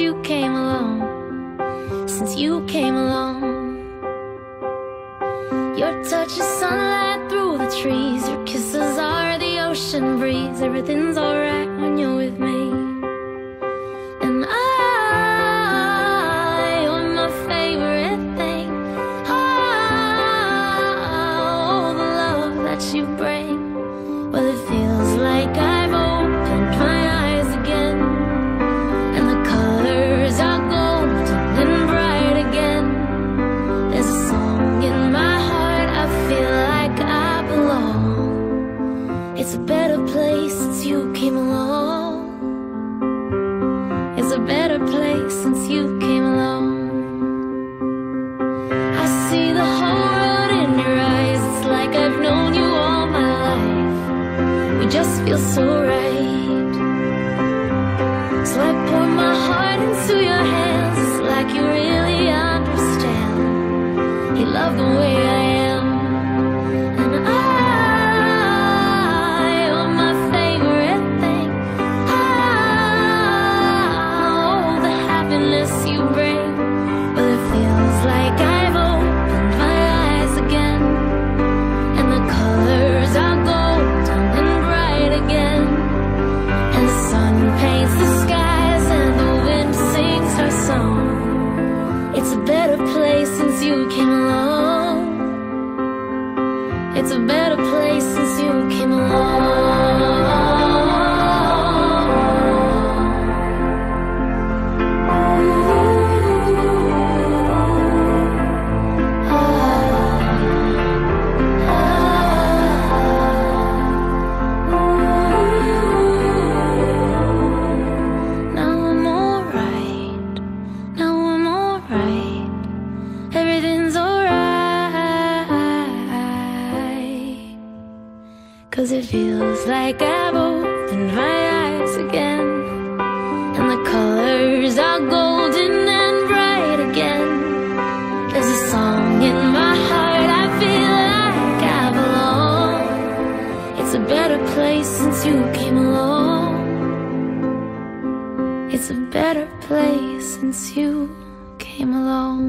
you came along, since you came along. Your touch is sunlight through the trees, your kisses are the ocean breeze. Everything's alright when you're with me. And you're my favorite thing. Oh, the love that you bring. Well, it feels like I've opened my eyes again, and the colors are golden and bright again. There's a song in my heart, I feel like I belong. It's a better place since you came along. It's a better place since you came along. I see the whole world in your eyes. It's like I've known you all my life. We just feel so right. So I pour my heart into your hands. It's like you really understand. You love the way I am. And you're my favorite thing. Oh, the happiness you bring. Well, it feels like I've opened my eyes again, and the colors are golden and bright again. And the sun paints the skies and the wind sings her song. It's a better place since you came along. It's a better place since you came Now I'm alright. Now I'm alright. Everything's alright. 'Cause it feels like I've opened my eyes again, and the colors are golden and bright again. There's a song in my heart, I feel like I belong. It's a better place since you came along. It's a better place since you came along.